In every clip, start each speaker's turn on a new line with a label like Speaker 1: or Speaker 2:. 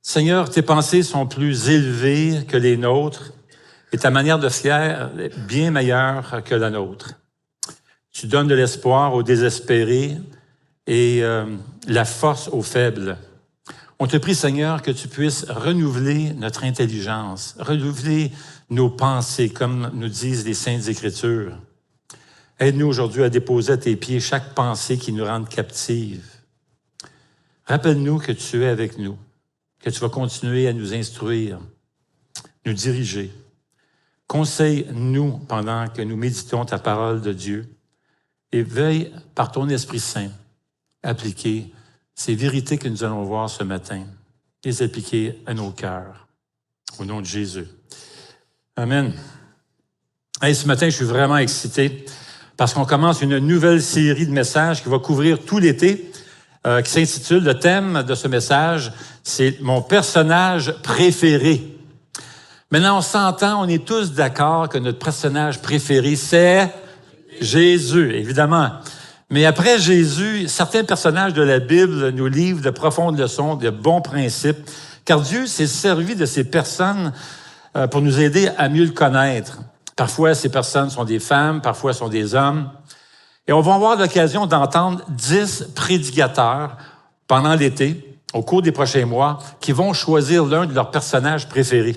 Speaker 1: Seigneur, tes pensées sont plus élevées que les nôtres et ta manière de faire est bien meilleure que la nôtre. Tu donnes de l'espoir aux désespérés et la force aux faibles. On te prie, Seigneur, que tu puisses renouveler notre intelligence, renouveler nos pensées, comme nous disent les Saintes Écritures. Aide-nous aujourd'hui à déposer à tes pieds chaque pensée qui nous rende captives. Rappelle-nous que tu es avec nous, que tu vas continuer à nous instruire, nous diriger. Conseille-nous pendant que nous méditons ta parole de Dieu et veille par ton Esprit Saint à appliquer ces vérités que nous allons voir ce matin, les appliquer à nos cœurs. Au nom de Jésus. Amen. Hey, ce matin, je suis vraiment excité parce qu'on commence une nouvelle série de messages qui va couvrir tout l'été, qui s'intitule, le thème de ce message, c'est « Mon personnage préféré ». Maintenant, on s'entend, on est tous d'accord que notre personnage préféré, c'est Jésus, évidemment. Mais après Jésus, certains personnages de la Bible nous livrent de profondes leçons, de bons principes, car Dieu s'est servi de ces personnes pour nous aider à mieux le connaître. Parfois, ces personnes sont des femmes, parfois sont des hommes. Et on va avoir l'occasion d'entendre 10 prédicateurs pendant l'été, au cours des prochains mois, qui vont choisir l'un de leurs personnages préférés.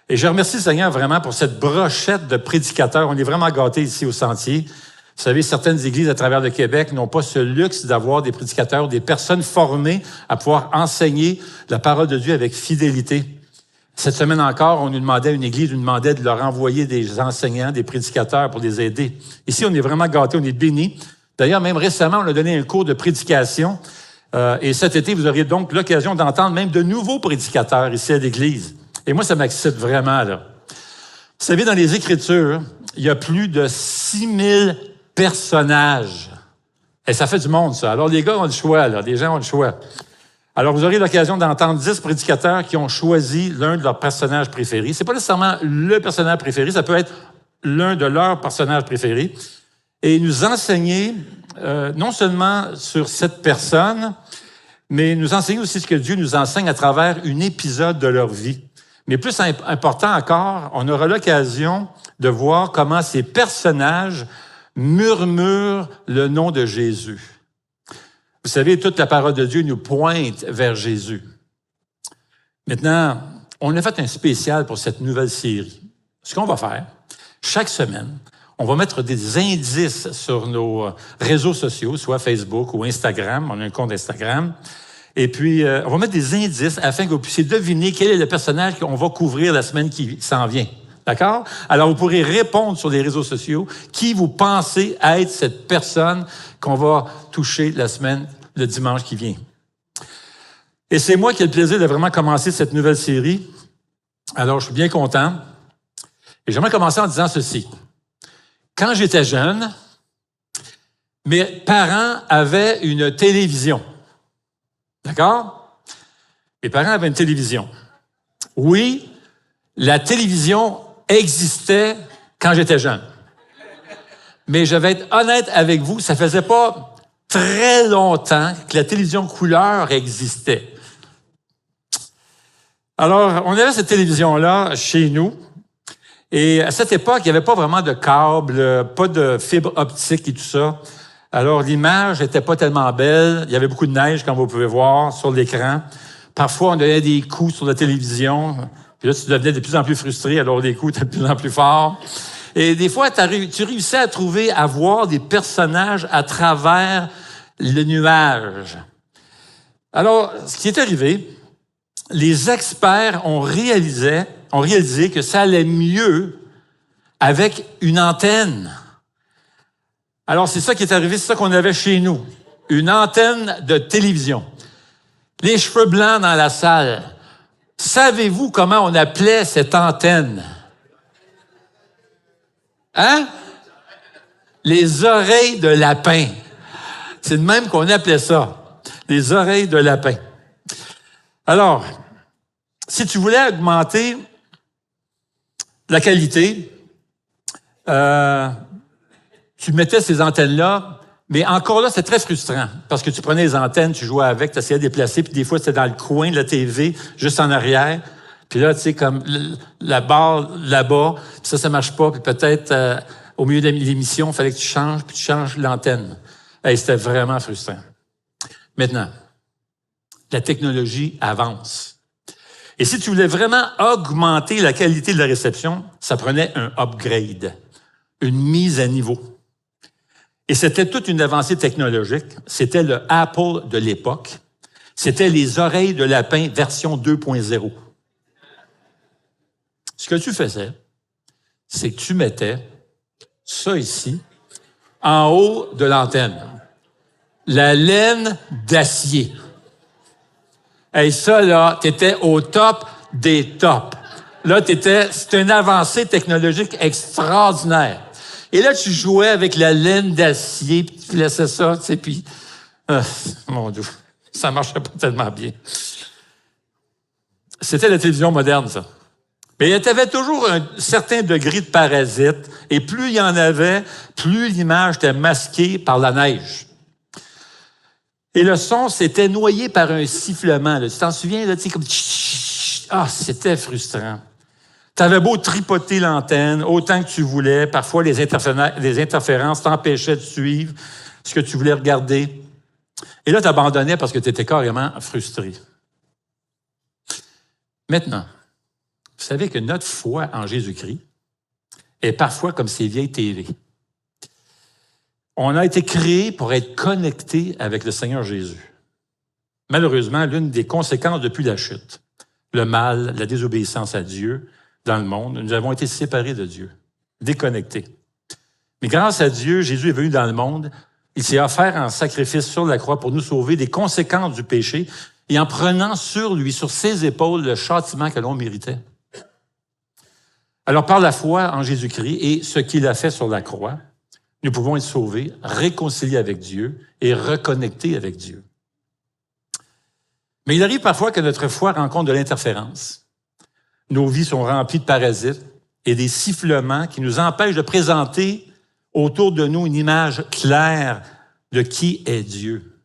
Speaker 1: Et je remercie le Seigneur vraiment pour cette brochette de prédicateurs. On est vraiment gâtés ici au Sentier. Vous savez, certaines églises à travers le Québec n'ont pas ce luxe d'avoir des prédicateurs, des personnes formées à pouvoir enseigner la parole de Dieu avec fidélité. Cette semaine encore, on nous demandait, une église nous demandait de leur envoyer des enseignants, des prédicateurs pour les aider. Ici, on est vraiment gâtés, on est bénis. D'ailleurs, même récemment, on a donné un cours de prédication. Et cet été, vous auriez donc l'occasion d'entendre même de nouveaux prédicateurs ici à l'église. Et moi, ça m'excite vraiment, là. Vous savez, dans les Écritures, il y a plus de 6000 personnages. Et ça fait du monde, ça. Alors, les gars ont le choix, là. Les gens ont le choix. Alors, vous aurez l'occasion d'entendre 10 prédicateurs qui ont choisi l'un de leurs personnages préférés. C'est pas nécessairement le personnage préféré, ça peut être l'un de leurs personnages préférés. Et nous enseigner, non seulement sur cette personne, mais nous enseigner aussi ce que Dieu nous enseigne à travers un épisode de leur vie. Mais plus important encore, on aura l'occasion de voir comment ces personnages murmurent le nom de Jésus. Vous savez, toute la parole de Dieu nous pointe vers Jésus. Maintenant, on a fait un spécial pour cette nouvelle série. Ce qu'on va faire, chaque semaine, on va mettre des indices sur nos réseaux sociaux, soit Facebook ou Instagram. On a un compte Instagram. Et puis, on va mettre des indices afin que vous puissiez deviner quel est le personnage qu'on va couvrir la semaine qui s'en vient. D'accord? Alors, vous pourrez répondre sur les réseaux sociaux qui vous pensez être cette personne qu'on va toucher le dimanche qui vient. Et c'est moi qui ai le plaisir de vraiment commencer cette nouvelle série. Alors, je suis bien content. Et j'aimerais commencer en disant ceci. Quand j'étais jeune, mes parents avaient une télévision. D'accord? Mes parents avaient une télévision. Oui, la télévision existait quand j'étais jeune. Mais je vais être honnête avec vous, ça faisait pas très longtemps que la télévision couleur existait. Alors, on avait cette télévision-là chez nous. Et à cette époque, il n'y avait pas vraiment de câble, pas de fibre optique et tout ça. Alors, l'image n'était pas tellement belle. Il y avait beaucoup de neige, comme vous pouvez voir, sur l'écran. Parfois, on donnait des coups sur la télévision. Puis là, tu devenais de plus en plus frustré, alors les coups étaient de plus en plus forts. Et des fois, tu réussissais à voir des personnages à travers le nuage. Alors, ce qui est arrivé, les experts ont réalisé que ça allait mieux avec une antenne. Alors, c'est ça qui est arrivé, c'est ça qu'on avait chez nous. Une antenne de télévision. Les cheveux blancs dans la salle. Savez-vous comment on appelait cette antenne? Hein? Les oreilles de lapin. C'est de même qu'on appelait ça. Les oreilles de lapin. Alors, si tu voulais augmenter la qualité, Tu mettais ces antennes-là, mais encore là, c'est très frustrant parce que tu prenais les antennes, tu jouais avec, tu essayais de les placer, puis des fois, c'était dans le coin de la TV, juste en arrière. Puis là, tu sais, comme la barre là-bas, puis ça marche pas, puis peut-être au milieu de l'émission, il fallait que tu changes, puis tu changes l'antenne. Hey, c'était vraiment frustrant. Maintenant, la technologie avance. Et si tu voulais vraiment augmenter la qualité de la réception, ça prenait un upgrade, une mise à niveau. Et c'était toute une avancée technologique. C'était le Apple de l'époque. C'était les oreilles de lapin version 2.0. Ce que tu faisais, c'est que tu mettais ça ici, en haut de l'antenne. La laine d'acier. Et ça, là, t'étais au top des tops. Là, c'était une avancée technologique extraordinaire. Et là, tu jouais avec la laine d'acier, puis tu laissais ça, tu sais, puis... mon Dieu, ça marchait pas tellement bien. C'était la télévision moderne, ça. Mais tu avais toujours un certain degré de parasite, et plus il y en avait, plus l'image était masquée par la neige. Et le son s'était noyé par un sifflement. Là. Tu t'en souviens, là, tu sais, comme... Ah, c'était frustrant. Tu avais beau tripoter l'antenne autant que tu voulais. Parfois, les interférences t'empêchaient de suivre ce que tu voulais regarder. Et là, tu abandonnais parce que tu étais carrément frustré. Maintenant, vous savez que notre foi en Jésus-Christ est parfois comme ces vieilles TV. On a été créé pour être connecté avec le Seigneur Jésus. Malheureusement, l'une des conséquences depuis la chute, le mal, la désobéissance à Dieu dans le monde, nous avons été séparés de Dieu, déconnectés. Mais grâce à Dieu, Jésus est venu dans le monde, il s'est offert en sacrifice sur la croix pour nous sauver des conséquences du péché et en prenant sur lui, sur ses épaules, le châtiment que l'on méritait. Alors, par la foi en Jésus-Christ et ce qu'il a fait sur la croix, nous pouvons être sauvés, réconciliés avec Dieu et reconnectés avec Dieu. Mais il arrive parfois que notre foi rencontre de l'interférence. Nos vies sont remplies de parasites et des sifflements qui nous empêchent de présenter autour de nous une image claire de qui est Dieu.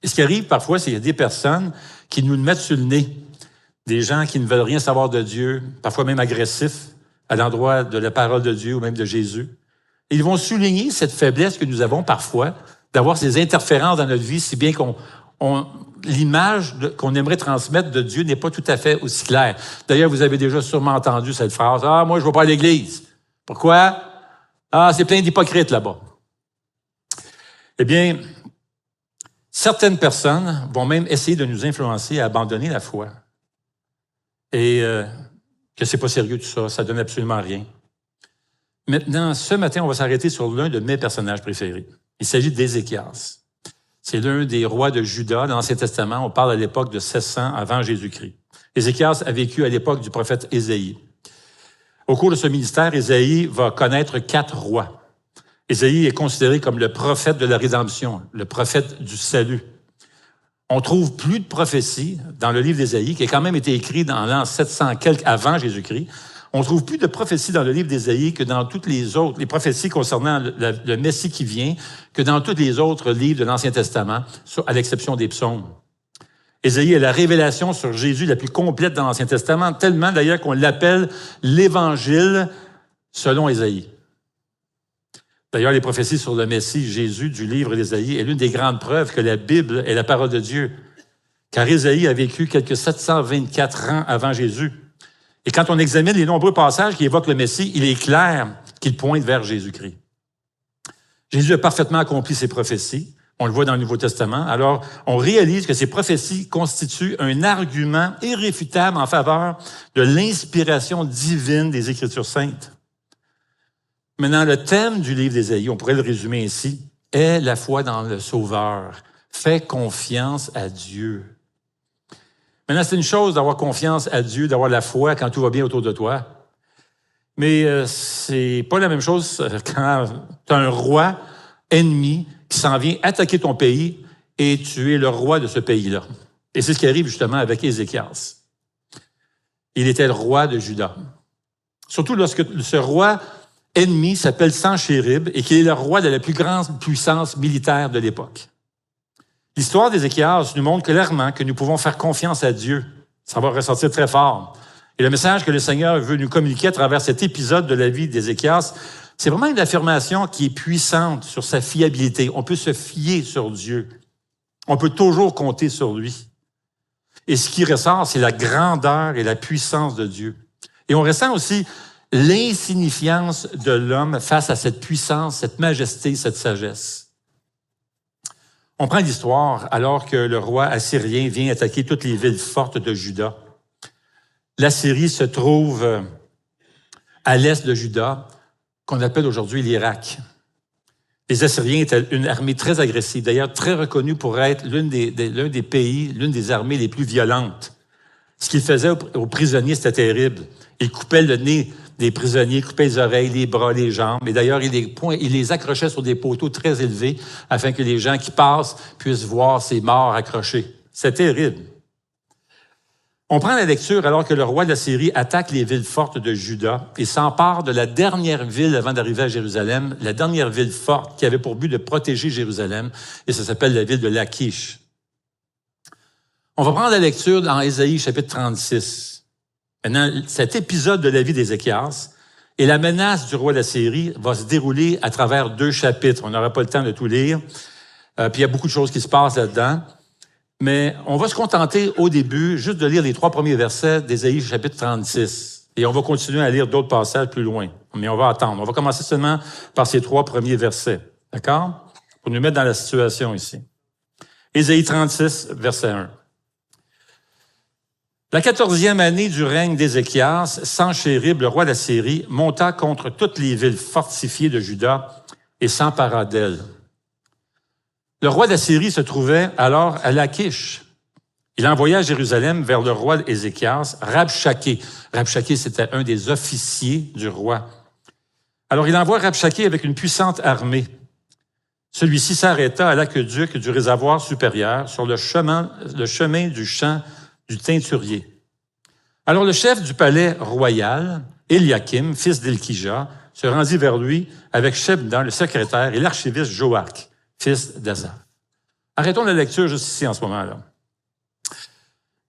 Speaker 1: Et ce qui arrive parfois, c'est qu'il y a des personnes qui nous le mettent sur le nez, des gens qui ne veulent rien savoir de Dieu, parfois même agressifs à l'endroit de la parole de Dieu ou même de Jésus. Et ils vont souligner cette faiblesse que nous avons parfois d'avoir ces interférences dans notre vie, si bien l'image qu'on aimerait transmettre de Dieu n'est pas tout à fait aussi claire. D'ailleurs, vous avez déjà sûrement entendu cette phrase, « Ah, moi, je ne vais pas à l'église. » Pourquoi? « Ah, c'est plein d'hypocrites là-bas. » Eh bien, certaines personnes vont même essayer de nous influencer à abandonner la foi. Et que c'est pas sérieux tout ça, ça donne absolument rien. Maintenant, ce matin, on va s'arrêter sur l'un de mes personnages préférés. Il s'agit d'Ézéchias. C'est l'un des rois de Juda dans l'Ancien Testament. On parle à l'époque de 1600 avant Jésus-Christ. Ézéchias a vécu à l'époque du prophète Ésaïe. Au cours de ce ministère, Ésaïe va connaître 4 rois. Ésaïe est considéré comme le prophète de la rédemption, le prophète du salut. On trouve plus de prophéties dans le livre d'Ésaïe, qui a quand même été écrit dans l'an 700 quelques avant Jésus-Christ. On trouve plus de prophéties dans le livre d'Ésaïe que dans toutes les autres, les prophéties concernant le Messie qui vient, que dans tous les autres livres de l'Ancien Testament, à l'exception des psaumes. Ésaïe est la révélation sur Jésus la plus complète dans l'Ancien Testament, tellement d'ailleurs qu'on l'appelle l'Évangile selon Ésaïe. D'ailleurs, les prophéties sur le Messie, Jésus, du livre d'Ésaïe, est l'une des grandes preuves que la Bible est la parole de Dieu. Car Ésaïe a vécu quelques 724 ans avant Jésus. Et quand on examine les nombreux passages qui évoquent le Messie, il est clair qu'il pointe vers Jésus-Christ. Jésus a parfaitement accompli ses prophéties. On le voit dans le Nouveau Testament. Alors, on réalise que ces prophéties constituent un argument irréfutable en faveur de l'inspiration divine des Écritures saintes. Maintenant, le thème du livre d'Ésaïe, on pourrait le résumer ainsi, est la foi dans le Sauveur. Fais confiance à Dieu. Maintenant, c'est une chose d'avoir confiance à Dieu, d'avoir la foi quand tout va bien autour de toi. Mais c'est pas la même chose quand tu as un roi ennemi qui s'en vient attaquer ton pays et tu es le roi de ce pays-là. Et c'est ce qui arrive justement avec Ézéchias. Il était le roi de Juda. Surtout lorsque ce roi ennemi s'appelle Sanchérib et qu'il est le roi de la plus grande puissance militaire de l'époque. L'histoire d'Ézéchias nous montre clairement que nous pouvons faire confiance à Dieu. Ça va ressortir très fort. Et le message que le Seigneur veut nous communiquer à travers cet épisode de la vie d'Ézéchias, c'est vraiment une affirmation qui est puissante sur sa fiabilité. On peut se fier sur Dieu. On peut toujours compter sur lui. Et ce qui ressort, c'est la grandeur et la puissance de Dieu. Et on ressent aussi l'insignifiance de l'homme face à cette puissance, cette majesté, cette sagesse. On prend l'histoire alors que le roi assyrien vient attaquer toutes les villes fortes de Juda. L'Assyrie se trouve à l'est de Juda, qu'on appelle aujourd'hui l'Irak. Les Assyriens étaient une armée très agressive, d'ailleurs très reconnue pour être l'un des pays, l'une des armées les plus violentes. Ce qu'ils faisaient aux prisonniers, c'était terrible. Ils coupaient le nez des prisonniers, coupaient les oreilles, les bras, les jambes. Et d'ailleurs, ils les accrochaient sur des poteaux très élevés afin que les gens qui passent puissent voir ces morts accrochés. C'est terrible. On prend la lecture alors que le roi d'Assyrie attaque les villes fortes de Juda et s'empare de la dernière ville avant d'arriver à Jérusalem, la dernière ville forte qui avait pour but de protéger Jérusalem, et ça s'appelle la ville de Lachish. On va prendre la lecture dans Ésaïe chapitre 36. Maintenant, cet épisode de la vie d'Ézéchias et la menace du roi d'Assyrie va se dérouler à travers 2 chapitres. On n'aura pas le temps de tout lire, puis il y a beaucoup de choses qui se passent là-dedans. Mais on va se contenter au début juste de lire les 3 premiers versets d'Ésaïe chapitre 36. Et on va continuer à lire d'autres passages plus loin. Mais on va attendre. On va commencer seulement par ces 3 premiers versets. D'accord? Pour nous mettre dans la situation ici. Ésaïe 36, verset 1. La 14e année du règne d'Ézéchias, Sanchérib, le roi d'Assyrie, monta contre toutes les villes fortifiées de Juda et s'empara d'elles. Le roi d'Assyrie se trouvait alors à Lachish. Il envoya à Jérusalem vers le roi Ézéchias, Rabshakeh. Rabshakeh, c'était un des officiers du roi. Alors, il envoie Rabshakeh avec une puissante armée. Celui-ci s'arrêta à l'aqueduc du réservoir supérieur sur le chemin du champ du teinturier. Alors, le chef du palais royal, Eliakim, fils d'Ilkija, se rendit vers lui avec Shebna, le secrétaire, et l'archiviste Joach, fils d'Asaph. Arrêtons la lecture juste ici en ce moment-là.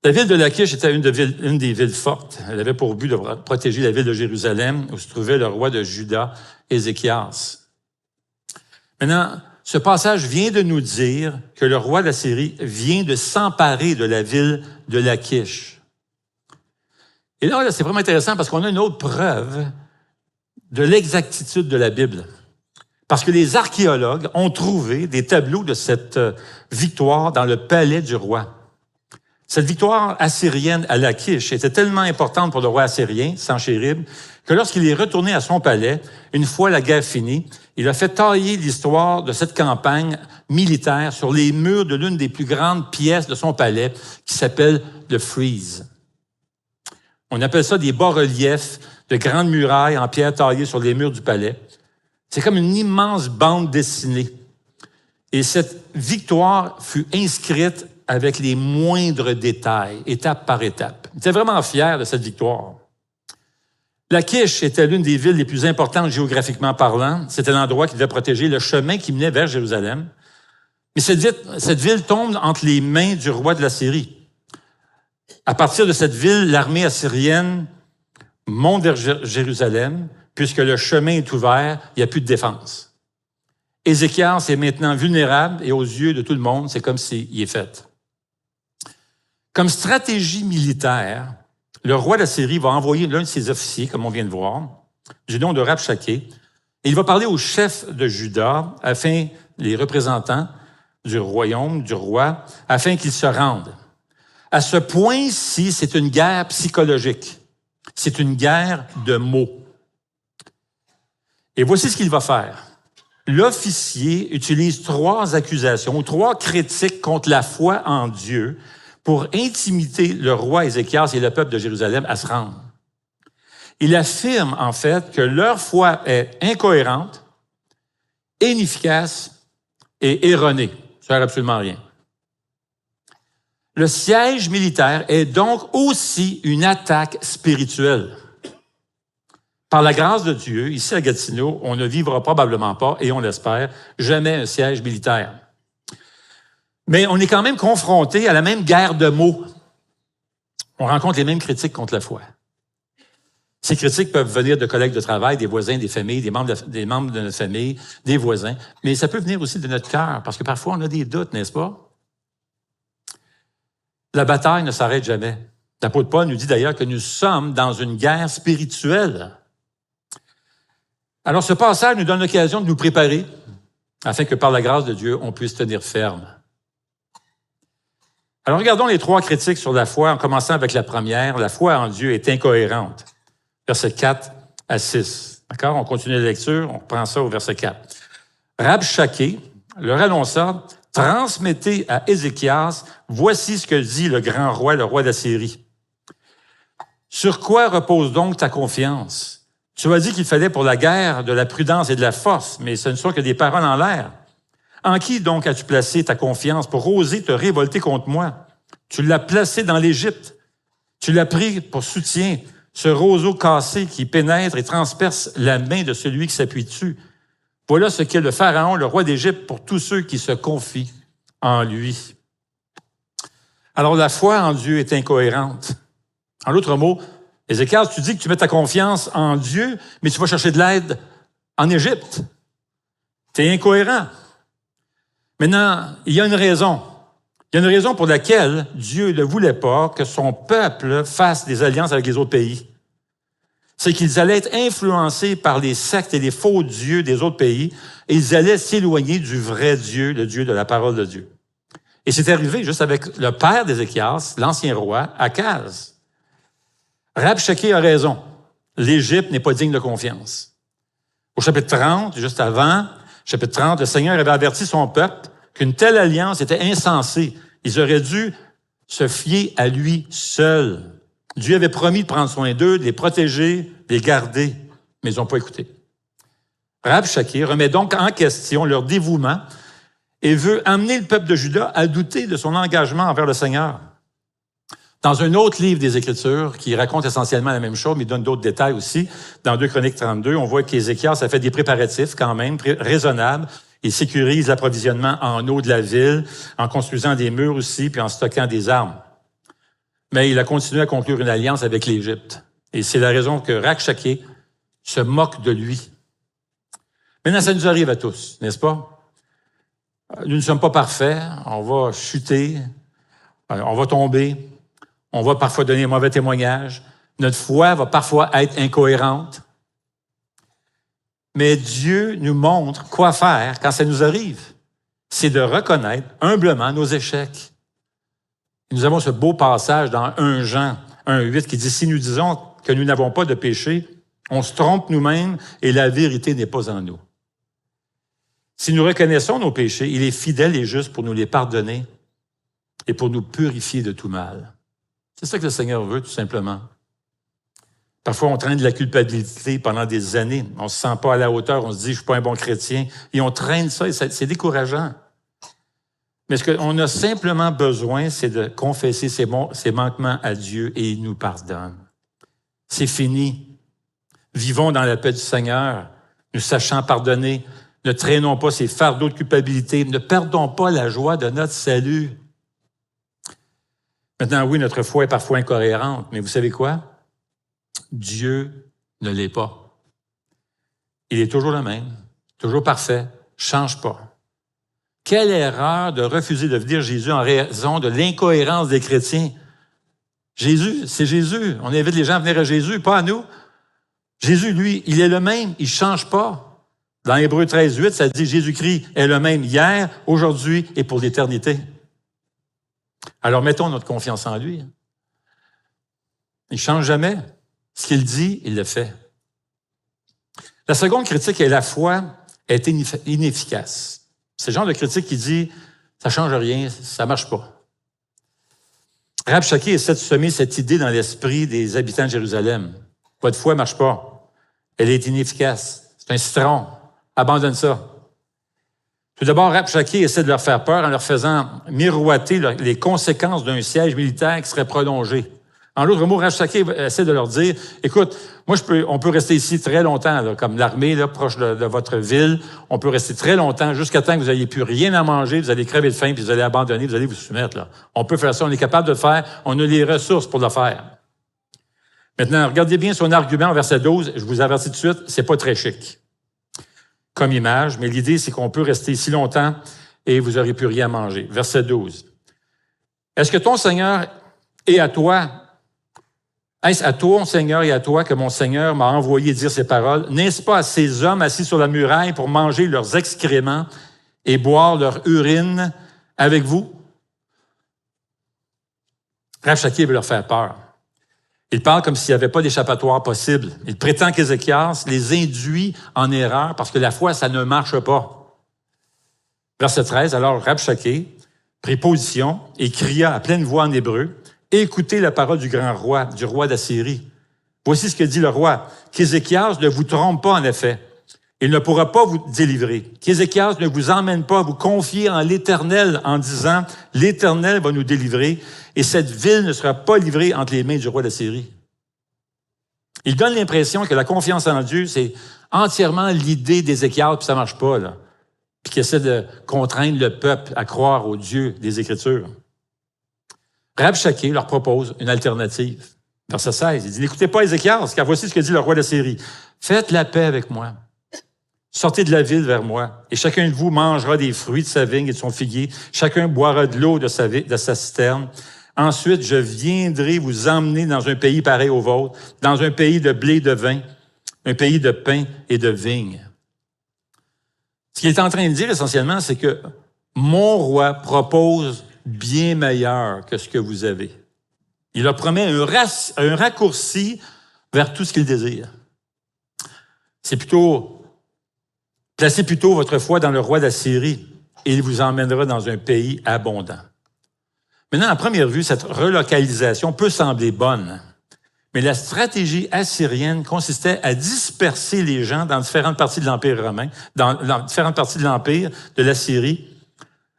Speaker 1: La ville de Lachish était une des villes fortes. Elle avait pour but de protéger la ville de Jérusalem, où se trouvait le roi de Juda, Ézéchias. Maintenant, ce passage vient de nous dire que le roi d'Assyrie vient de s'emparer de la ville de Lachish. Et là, c'est vraiment intéressant parce qu'on a une autre preuve de l'exactitude de la Bible. Parce que les archéologues ont trouvé des tableaux de cette victoire dans le palais du roi. Cette victoire assyrienne à Lachish était tellement importante pour le roi assyrien, Sanchérib, que lorsqu'il est retourné à son palais, une fois la guerre finie, il a fait tailler l'histoire de cette campagne militaire sur les murs de l'une des plus grandes pièces de son palais, qui s'appelle le Frieze. On appelle ça des bas-reliefs de grandes murailles en pierre taillées sur les murs du palais. C'est comme une immense bande dessinée. Et cette victoire fut inscrite avec les moindres détails, étape par étape. Il était vraiment fier de cette victoire. Lachish était l'une des villes les plus importantes géographiquement parlant. C'était l'endroit qui devait protéger le chemin qui menait vers Jérusalem. Mais cette ville tombe entre les mains du roi de l'Assyrie. À partir de cette ville, l'armée assyrienne monte vers Jérusalem, puisque le chemin est ouvert, il n'y a plus de défense. Ézéchias est maintenant vulnérable et aux yeux de tout le monde, c'est comme s'il est fait. Comme stratégie militaire, le roi d'Assyrie va envoyer l'un de ses officiers, comme on vient de voir, du nom de Rabshakeh, et il va parler aux chefs de Juda, les représentants du royaume, du roi, afin qu'ils se rendent. À ce point-ci, c'est une guerre psychologique. C'est une guerre de mots. Et voici ce qu'il va faire. L'officier utilise 3 accusations, 3 critiques contre la foi en Dieu pour intimider le roi Ézéchias et le peuple de Jérusalem à se rendre. Il affirme en fait que leur foi est incohérente, inefficace et erronée. Ça ne sert absolument à rien. Le siège militaire est donc aussi une attaque spirituelle. Par la grâce de Dieu, ici à Gatineau, on ne vivra probablement pas, et on l'espère, jamais un siège militaire. Mais on est quand même confronté à la même guerre de mots. On rencontre les mêmes critiques contre la foi. Ces critiques peuvent venir de collègues de travail, des voisins, des familles, des membres de notre famille, des voisins, mais ça peut venir aussi de notre cœur, parce que parfois on a des doutes, n'est-ce pas? La bataille ne s'arrête jamais. L'apôtre Paul nous dit d'ailleurs que nous sommes dans une guerre spirituelle. Alors ce passage nous donne l'occasion de nous préparer afin que par la grâce de Dieu, on puisse tenir ferme. Alors regardons les 3 critiques sur la foi, en commençant avec la première. La foi en Dieu est incohérente. Versets 4 à 6. D'accord? On continue la lecture, on reprend ça au verset 4. Rabshakeh leur annonça, « Transmettez à Ézéchias, voici ce que dit le grand roi, le roi d'Assyrie. Sur quoi repose donc ta confiance? Tu as dit qu'il fallait pour la guerre de la prudence et de la force, mais ce ne sont que des paroles en l'air. En qui donc as-tu placé ta confiance pour oser te révolter contre moi? Tu l'as placé dans l'Égypte. Tu l'as pris pour soutien, ce roseau cassé qui pénètre et transperce la main de celui qui s'appuie dessus. Voilà ce qu'est le Pharaon, le roi d'Égypte, pour tous ceux qui se confient en lui. » Alors la foi en Dieu est incohérente. En d'autres mots, Ézéchias, tu dis que tu mets ta confiance en Dieu, mais tu vas chercher de l'aide en Égypte. Tu es incohérent. Maintenant, il y a une raison. Il y a une raison pour laquelle Dieu ne voulait pas que son peuple fasse des alliances avec les autres pays. C'est qu'ils allaient être influencés par les sectes et les faux dieux des autres pays, et ils allaient s'éloigner du vrai Dieu, le Dieu de la parole de Dieu. Et c'est arrivé juste avec le père d'Ézéchias, l'ancien roi, Akaz. Rabshakeh a raison. L'Égypte n'est pas digne de confiance. Au chapitre 30, juste avant, chapitre 30, le Seigneur avait averti son peuple qu'une telle alliance était insensée. Ils auraient dû se fier à lui seul. Dieu avait promis de prendre soin d'eux, de les protéger, de les garder, mais ils n'ont pas écouté. Rabshakeh remet donc en question leur dévouement et veut amener le peuple de Juda à douter de son engagement envers le Seigneur. Dans un autre livre des Écritures, qui raconte essentiellement la même chose, mais donne d'autres détails aussi, dans 2 Chroniques 32, on voit qu'Ézéchias a fait des préparatifs quand même raisonnables. Il sécurise l'approvisionnement en eau de la ville, en construisant des murs aussi, puis en stockant des armes. Mais il a continué à conclure une alliance avec l'Égypte. Et c'est la raison que Rabshakeh se moque de lui. Maintenant, ça nous arrive à tous, n'est-ce pas? Nous ne sommes pas parfaits, on va chuter, on va tomber, on va parfois donner un mauvais témoignage, notre foi va parfois être incohérente. Mais Dieu nous montre quoi faire quand ça nous arrive. C'est de reconnaître humblement nos échecs. Nous avons ce beau passage dans 1 Jean 1,8 qui dit « Si nous disons que nous n'avons pas de péché, on se trompe nous-mêmes et la vérité n'est pas en nous. » Si nous reconnaissons nos péchés, il est fidèle et juste pour nous les pardonner et pour nous purifier de tout mal. C'est ça que le Seigneur veut, tout simplement. Parfois, on traîne de la culpabilité pendant des années. On ne se sent pas à la hauteur, on se dit « je suis pas un bon chrétien ». Et on traîne ça et c'est décourageant. Mais ce qu'on a simplement besoin, c'est de confesser ses manquements à Dieu et il nous pardonne. C'est fini. Vivons dans la paix du Seigneur, nous sachant pardonner. Ne traînons pas ces fardeaux de culpabilité. Ne perdons pas la joie de notre salut. Maintenant, oui, notre foi est parfois incohérente, mais vous savez quoi? Dieu ne l'est pas. Il est toujours le même, toujours parfait, change pas. Quelle erreur de refuser de venir Jésus en raison de l'incohérence des chrétiens. Jésus, c'est Jésus. On invite les gens à venir à Jésus, pas à nous. Jésus, lui, il est le même, il change pas. Dans Hébreux 13:8, ça dit « Jésus-Christ est le même hier, aujourd'hui et pour l'éternité ». Alors, mettons notre confiance en lui. Il ne change jamais. Ce qu'il dit, il le fait. La seconde critique est la foi est inefficace. C'est le genre de critique qui dit « ça ne change rien, ça ne marche pas ». Rabshakeh essaie de semer cette idée dans l'esprit des habitants de Jérusalem. Votre foi ne marche pas. Elle est inefficace. C'est un citron. Abandonne ça. Tout d'abord, Rabshakeh essaie de leur faire peur en leur faisant miroiter les conséquences d'un siège militaire qui serait prolongé. En d'autres mots, Rabshakeh essaie de leur dire, écoute, on peut rester ici très longtemps, là, comme l'armée, là, proche de votre ville. On peut rester très longtemps, jusqu'à temps que vous n'ayez plus rien à manger, vous allez crever de faim, puis vous allez abandonner, vous allez vous soumettre, là. On peut faire ça, on est capable de le faire, on a les ressources pour le faire. Maintenant, regardez bien son argument au verset 12, je vous avertis tout de suite, c'est pas très chic comme image, mais l'idée, c'est qu'on peut rester ici longtemps et vous n'aurez plus rien à manger. Verset 12. Est-ce que ton Seigneur est à toi? Est-ce à toi, Seigneur, et à toi que mon Seigneur m'a envoyé dire ces paroles? N'est-ce pas à ces hommes assis sur la muraille pour manger leurs excréments et boire leur urine avec vous? Rabshakeh veut leur faire peur. Il parle comme s'il n'y avait pas d'échappatoire possible. Il prétend qu'Ézéchias les induit en erreur parce que la foi, ça ne marche pas. Verset 13, alors Rabshakeh prit position et cria à pleine voix en hébreu, « Écoutez la parole du grand roi, du roi d'Assyrie. Voici ce que dit le roi, qu'Ézéchias ne vous trompe pas en effet. Il ne pourra pas vous délivrer. Qu'Ézéchias ne vous emmène pas à vous confier en l'Éternel en disant, « L'Éternel va nous délivrer et cette ville ne sera pas livrée entre les mains du roi d'Assyrie. » Il donne l'impression que la confiance en Dieu, c'est entièrement l'idée d'Ézéchias, puis ça marche pas, là. Puis qu'il essaie de contraindre le peuple à croire au Dieu des Écritures. Rabshakeh leur propose une alternative. Verset 16, il dit, « N'écoutez pas Ézéchias, car voici ce que dit le roi d'Assyrie. Faites la paix avec moi. Sortez de la ville vers moi, et chacun de vous mangera des fruits de sa vigne et de son figuier. Chacun boira de l'eau de sa citerne. Ensuite, je viendrai vous emmener dans un pays pareil au vôtre, dans un pays de blé et de vin, un pays de pain et de vigne. » Ce qu'il est en train de dire essentiellement, c'est que mon roi propose bien meilleur que ce que vous avez. Il leur promet un raccourci vers tout ce qu'il désire. C'est plutôt, placez plutôt votre foi dans le roi d'Assyrie et il vous emmènera dans un pays abondant. Maintenant, à première vue, cette relocalisation peut sembler bonne, mais la stratégie assyrienne consistait à disperser les gens dans différentes parties de l'Empire romain, dans différentes parties de l'Empire de l'Assyrie,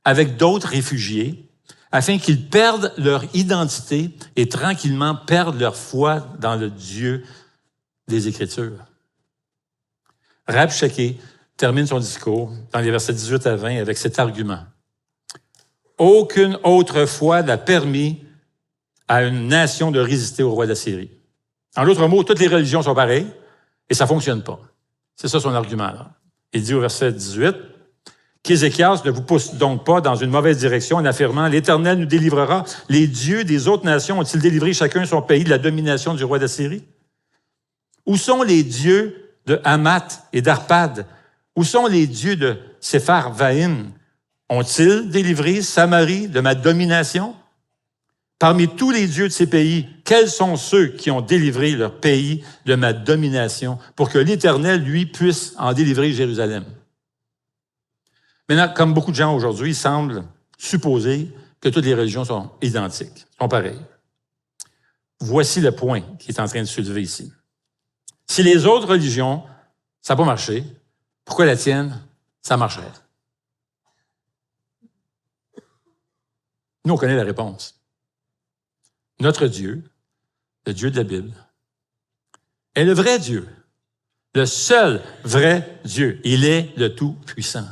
Speaker 1: avec d'autres réfugiés, afin qu'ils perdent leur identité et tranquillement perdent leur foi dans le Dieu des Écritures. Rabshakeh termine son discours dans les versets 18 à 20 avec cet argument. Aucune autre foi n'a permis à une nation de résister au roi d'Assyrie. En d'autres mots, toutes les religions sont pareilles et ça fonctionne pas. C'est ça son argument, là. Il dit au verset 18, qu'Ézéchias ne vous pousse donc pas dans une mauvaise direction en affirmant « L'Éternel nous délivrera. Les dieux des autres nations ont-ils délivré chacun son pays de la domination du roi d'Assyrie? Où sont les dieux de Hamath et d'Arpad? Où sont les dieux de Sepharvaïm? Ont-ils délivré Samarie de ma domination? Parmi tous les dieux de ces pays, quels sont ceux qui ont délivré leur pays de ma domination pour que l'Éternel, lui, puisse en délivrer Jérusalem? » Maintenant, comme beaucoup de gens aujourd'hui, ils semblent supposer que toutes les religions sont identiques, sont pareilles. Voici le point qui est en train de se lever ici. Si les autres religions, ça n'a pas marché, pourquoi la tienne, ça marcherait? Nous, on connaît la réponse. Notre Dieu, le Dieu de la Bible, est le vrai Dieu, le seul vrai Dieu. Il est le Tout-Puissant.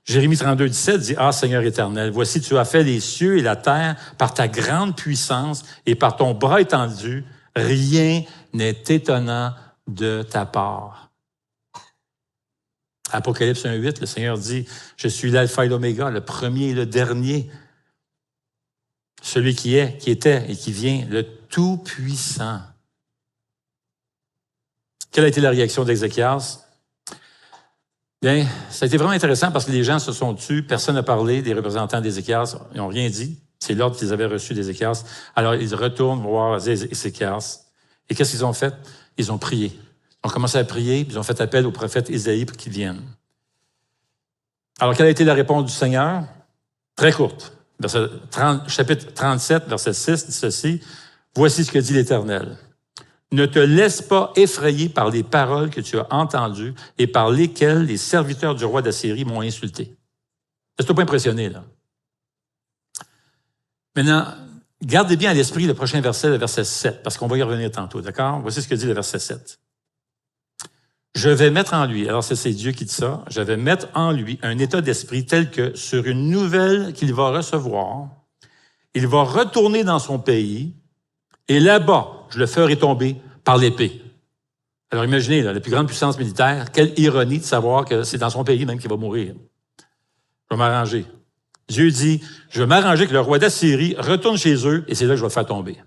Speaker 1: Jérémie 32, 17 dit, « Ah, Seigneur éternel, voici, tu as fait les cieux et la terre par ta grande puissance et par ton bras étendu. Rien n'est étonnant de ta part. » Apocalypse 1,8, le Seigneur dit, « Je suis l'alpha et l'oméga, le premier et le dernier, celui qui est, qui était et qui vient, le Tout-Puissant. » Quelle a été la réaction d'Ézéchias? Bien, ça a été vraiment intéressant parce que les gens se sont tus, personne n'a parlé des représentants d'Ézéchias, ils n'ont rien dit. C'est l'ordre qu'ils avaient reçu d'Ézéchias. Alors, ils retournent voir Ézéchias. Et qu'est-ce qu'ils ont fait? Ils ont prié. Ils ont commencé à prier, puis ils ont fait appel au prophète Isaïe pour qu'il vienne. Alors, quelle a été la réponse du Seigneur? Très courte. Chapitre 37, verset 6, dit ceci. « Voici ce que dit l'Éternel. Ne te laisse pas effrayer par les paroles que tu as entendues et par lesquelles les serviteurs du roi d'Assyrie m'ont insulté. » C'est pas impressionné, là. Maintenant, Gardez bien à l'esprit le prochain verset, le verset 7, parce qu'on va y revenir tantôt, d'accord? Voici ce que dit le verset 7. Je vais mettre en lui, alors c'est Dieu qui dit ça, je vais mettre en lui un état d'esprit tel que sur une nouvelle qu'il va recevoir, il va retourner dans son pays et là-bas, je le ferai tomber par l'épée. Alors imaginez, là, la plus grande puissance militaire, quelle ironie de savoir que c'est dans son pays même qu'il va mourir. Je vais m'arranger. Dieu dit, je vais m'arranger que le roi d'Assyrie retourne chez eux et c'est là que je vais le faire tomber.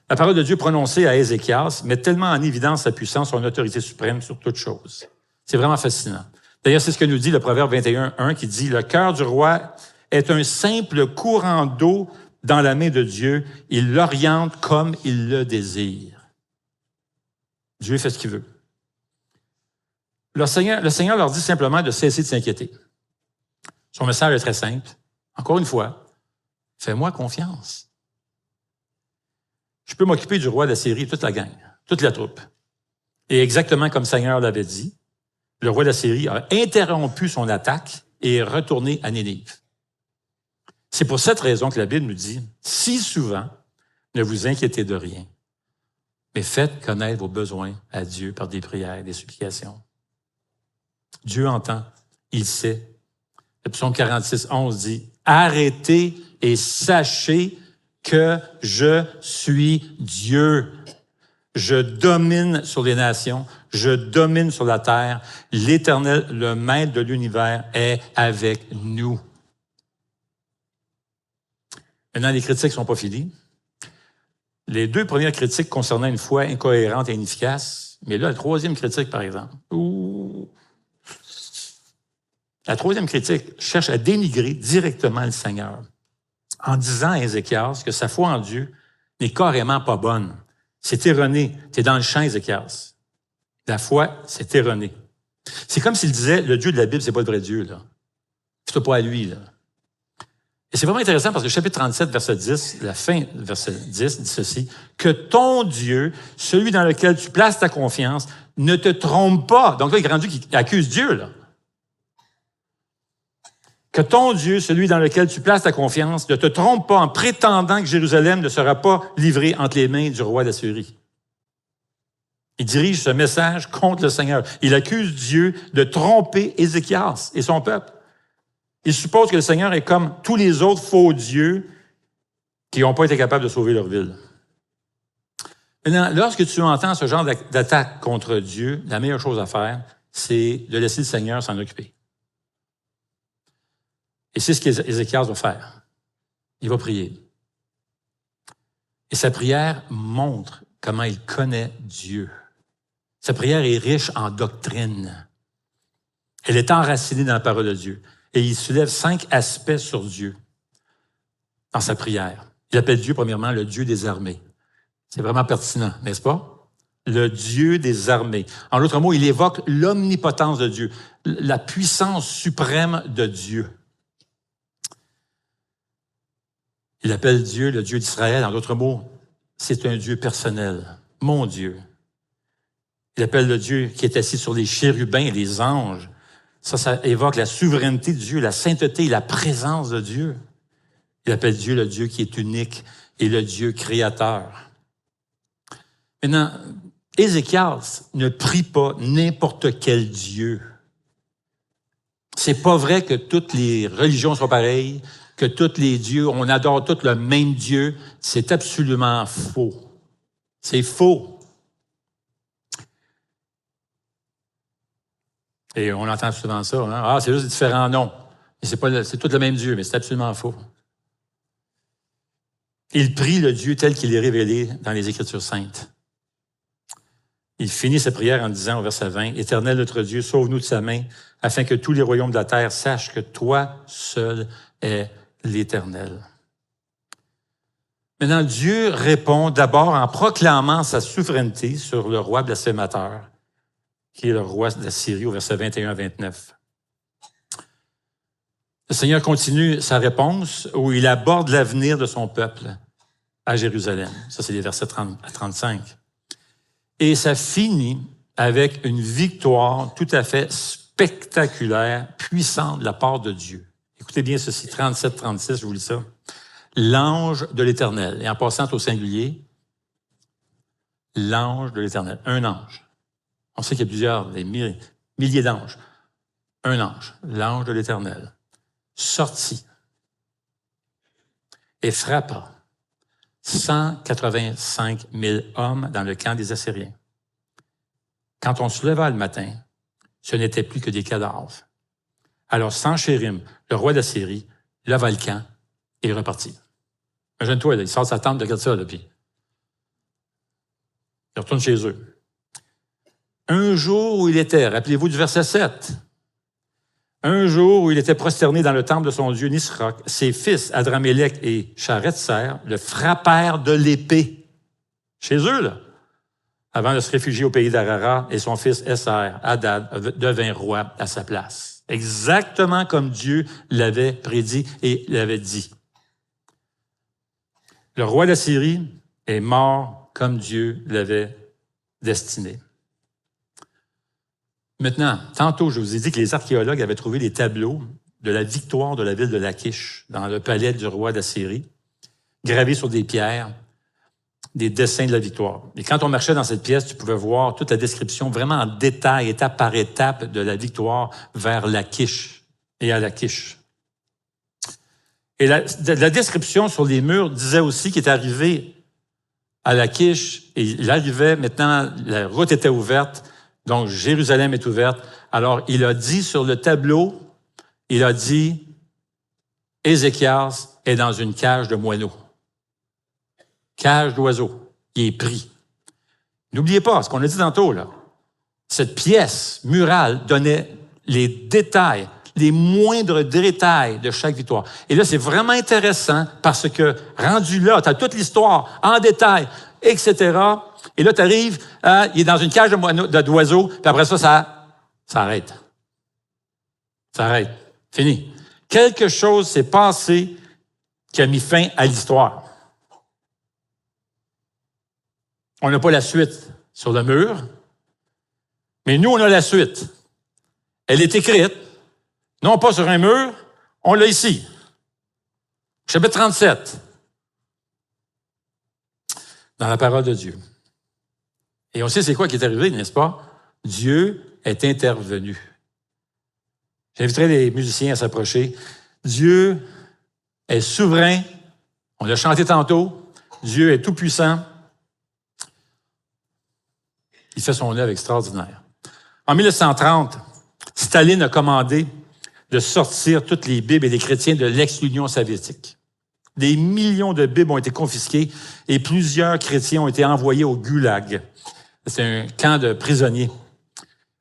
Speaker 1: La parole de Dieu prononcée à Ézéchias met tellement en évidence sa puissance, son autorité suprême sur toute chose. C'est vraiment fascinant. D'ailleurs, c'est ce que nous dit le Proverbe 21:1 qui dit « Le cœur du roi est un simple courant d'eau dans la main de Dieu. Il l'oriente comme il le désire. » Dieu fait ce qu'il veut. Le Seigneur leur dit simplement de cesser de s'inquiéter. Son message est très simple. Encore une fois, fais-moi confiance. Je peux m'occuper du roi d'Assyrie, toute la gang, toute la troupe. Et exactement comme le Seigneur l'avait dit, le roi d'Assyrie a interrompu son attaque et est retourné à Nénive. C'est pour cette raison que la Bible nous dit, si souvent, ne vous inquiétez de rien, mais faites connaître vos besoins à Dieu par des prières, des supplications. Dieu entend, il sait. Le psaume 46:11 dit, arrêtez et sachez que je suis Dieu. Je domine sur les nations, je domine sur la terre. L'Éternel, le Maître de l'univers, est avec nous. Maintenant, les critiques ne sont pas finies. Les deux premières critiques concernaient une foi incohérente et inefficace. Mais là, la troisième critique, par exemple. La troisième critique cherche à dénigrer directement le Seigneur en disant à Ézéchias que sa foi en Dieu n'est carrément pas bonne. C'est erroné. Tu es dans le champ, Ézéchias. La foi, c'est erroné. C'est comme s'il disait, le Dieu de la Bible, c'est pas le vrai Dieu, là. C'est pas à lui, là. Et c'est vraiment intéressant parce que chapitre 37, verset 10, la fin du verset 10 dit ceci, que ton Dieu, celui dans lequel tu places ta confiance, ne te trompe pas. Donc là, il est rendu qui accuse Dieu, là. Que ton Dieu, celui dans lequel tu places ta confiance, ne te trompe pas en prétendant que Jérusalem ne sera pas livrée entre les mains du roi d'Assyrie. Il dirige ce message contre le Seigneur. Il accuse Dieu de tromper Ézéchias et son peuple. Il suppose que le Seigneur est comme tous les autres faux dieux qui n'ont pas été capables de sauver leur ville. Maintenant, lorsque tu entends ce genre d'attaque contre Dieu, la meilleure chose à faire, c'est de laisser le Seigneur s'en occuper. Et c'est ce qu'Ézéchias va faire. Il va prier. Et sa prière montre comment il connaît Dieu. Sa prière est riche en doctrine. Elle est enracinée dans la parole de Dieu. Et il soulève 5 aspects sur Dieu dans sa prière. Il appelle Dieu, premièrement, le Dieu des armées. C'est vraiment pertinent, n'est-ce pas? Le Dieu des armées. En d'autres mots, il évoque l'omnipotence de Dieu, la puissance suprême de Dieu. Il appelle Dieu le Dieu d'Israël. En d'autres mots, c'est un Dieu personnel, mon Dieu. Il appelle le Dieu qui est assis sur les chérubins et les anges. Ça évoque la souveraineté de Dieu, la sainteté et la présence de Dieu. Il appelle Dieu le Dieu qui est unique et le Dieu créateur. Maintenant, Ézéchias ne prie pas n'importe quel Dieu. C'est pas vrai que toutes les religions sont pareilles, que tous les dieux, on adore tous le même Dieu. C'est absolument faux. C'est faux. Et on entend souvent ça. Hein? Ah, c'est juste différents noms. C'est tout le même Dieu, mais c'est absolument faux. Il prie le Dieu tel qu'il est révélé dans les Écritures saintes. Il finit sa prière en disant au verset 20, « Éternel notre Dieu, sauve-nous de sa main, afin que tous les royaumes de la terre sachent que toi seul es l'Éternel. » Maintenant, Dieu répond d'abord en proclamant sa souveraineté sur le roi blasphémateur, qui est le roi de la Syrie, au verset 21 à 29. Le Seigneur continue sa réponse où il aborde l'avenir de son peuple à Jérusalem. Ça, c'est les versets 30 à 35. Et ça finit avec une victoire tout à fait spectaculaire, puissante de la part de Dieu. Écoutez bien ceci, 37-36, je vous lis ça. l'ange de l'Éternel. Et en passant au singulier, l'ange de l'Éternel, un ange. On sait qu'il y a plusieurs, des milliers d'anges. Un ange, l'ange de l'Éternel, sortit et frappa 185 000 hommes dans le camp des Assyriens. Quand on se leva le matin, ce n'était plus que des cadavres. Alors Sanchérib, le roi d'Assyrie, leva le camp et repartit. Imagine-toi, là, il sort de sa tente, regarde ça, là, puis il retourne chez eux. Un jour où il était, rappelez-vous du verset 7, un jour où il était prosterné dans le temple de son dieu Nisroch, ses fils Adramélec et Charetser le frappèrent de l'épée. Chez eux, là. Avant de se réfugier au pays d'Arara, et son fils Esser, Hadad, devint roi à sa place. Exactement comme Dieu l'avait prédit et l'avait dit. Le roi d'Assyrie est mort comme Dieu l'avait destiné. Maintenant, tantôt, je vous ai dit que les archéologues avaient trouvé des tableaux de la victoire de la ville de Lachish dans le palais du roi d'Assyrie, gravés sur des pierres, des dessins de la victoire. Et quand on marchait dans cette pièce, tu pouvais voir toute la description vraiment en détail, étape par étape, de la victoire vers Lachish et à Lachish. Et la description sur les murs disait aussi qu'il est arrivé à Lachish et il arrivait maintenant, la route était ouverte, donc Jérusalem est ouverte. Alors, il a dit sur le tableau, il a dit, Ézéchias est dans une cage de moineaux. Cage d'oiseaux. Il est pris. N'oubliez pas ce qu'on a dit tantôt, là. Cette pièce murale donnait les détails, les moindres détails de chaque victoire. Et là, c'est vraiment intéressant parce que, rendu là, tu as toute l'histoire en détail, etc. Et là, tu arrives, il est dans une cage d'oiseaux, puis après ça arrête. Ça arrête. Fini. Quelque chose s'est passé qui a mis fin à l'histoire. On n'a pas la suite sur le mur, mais nous, on a la suite. Elle est écrite, non pas sur un mur, on l'a ici. Chapitre 37, dans la parole de Dieu. Et on sait c'est quoi qui est arrivé, n'est-ce pas? Dieu est intervenu. J'inviterai les musiciens à s'approcher. Dieu est souverain. On l'a chanté tantôt. Dieu est tout-puissant. Il fait son œuvre extraordinaire. En 1930, Staline a commandé de sortir toutes les Bibles et les chrétiens de l'ex-Union soviétique. Des millions de Bibles ont été confisquées et plusieurs chrétiens ont été envoyés au Gulag. C'est un camp de prisonniers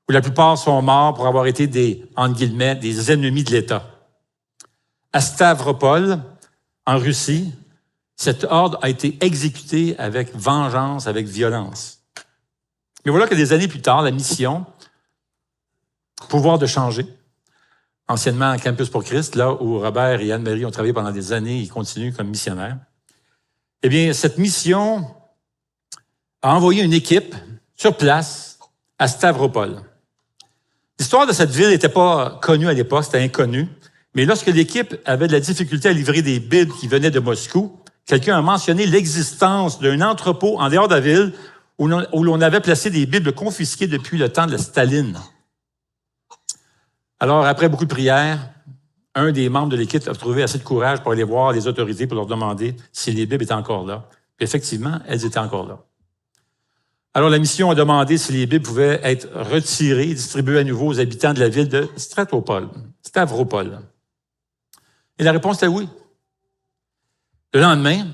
Speaker 1: où la plupart sont morts pour avoir été entre guillemets, des ennemis de l'État. À Stavropol, en Russie, cet ordre a été exécuté avec vengeance, avec violence. Mais voilà que des années plus tard, la mission Pouvoir de changer, anciennement à Campus pour Christ, là où Robert et Anne-Marie ont travaillé pendant des années, ils continuent comme missionnaires. Eh bien, cette mission a envoyé une équipe sur place à Stavropol. L'histoire de cette ville n'était pas connue à l'époque, c'était inconnu. Mais lorsque l'équipe avait de la difficulté à livrer des Bibles qui venaient de Moscou, quelqu'un a mentionné l'existence d'un entrepôt en dehors de la ville où l'on avait placé des Bibles confisquées depuis le temps de la Staline. Alors, après beaucoup de prières, un des membres de l'équipe a trouvé assez de courage pour aller voir les autorités pour leur demander si les Bibles étaient encore là. Puis effectivement, elles étaient encore là. Alors, la mission a demandé si les Bibles pouvaient être retirées et distribuées à nouveau aux habitants de la ville de Stavropol. Et la réponse était oui. Le lendemain,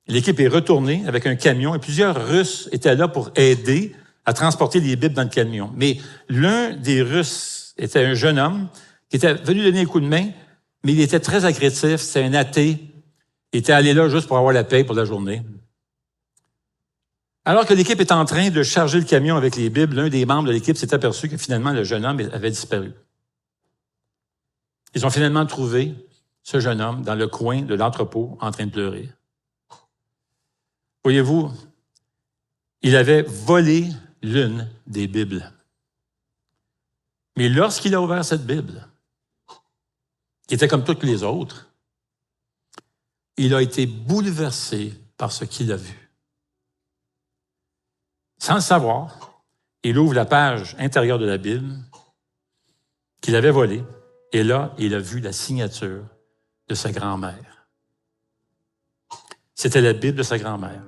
Speaker 1: l'équipe est retournée avec un camion et plusieurs Russes étaient là pour aider à transporter les Bibles dans le camion. Mais l'un des Russes était un jeune homme qui était venu donner un coup de main, mais il était très agressif, c'est un athée. Il était allé là juste pour avoir la paye pour la journée. Alors que l'équipe était en train de charger le camion avec les Bibles, l'un des membres de l'équipe s'est aperçu que finalement le jeune homme avait disparu. Ils ont finalement trouvé ce jeune homme dans le coin de l'entrepôt en train de pleurer. Voyez-vous, il avait volé l'une des Bibles. Mais lorsqu'il a ouvert cette Bible, qui était comme toutes les autres, il a été bouleversé par ce qu'il a vu. Sans le savoir, il ouvre la page intérieure de la Bible qu'il avait volée, et là, il a vu la signature de sa grand-mère. C'était la Bible de sa grand-mère.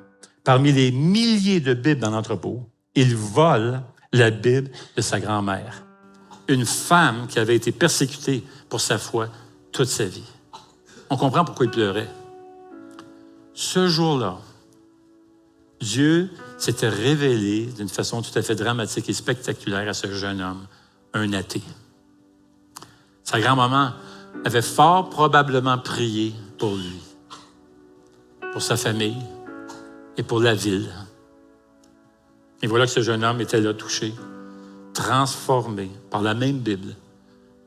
Speaker 1: Parmi les milliers de Bibles dans l'entrepôt, il vole la Bible de sa grand-mère, une femme qui avait été persécutée pour sa foi toute sa vie. On comprend pourquoi il pleurait. Ce jour-là, Dieu s'était révélé d'une façon tout à fait dramatique et spectaculaire à ce jeune homme, un athée. Sa grand-maman avait fort probablement prié pour lui, pour sa famille et pour la ville. Et voilà que ce jeune homme était là touché, transformé par la même Bible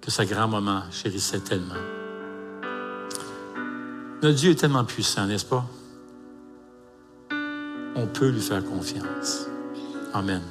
Speaker 1: que sa grand-maman chérissait tellement. Notre Dieu est tellement puissant, n'est-ce pas? On peut lui faire confiance. Amen.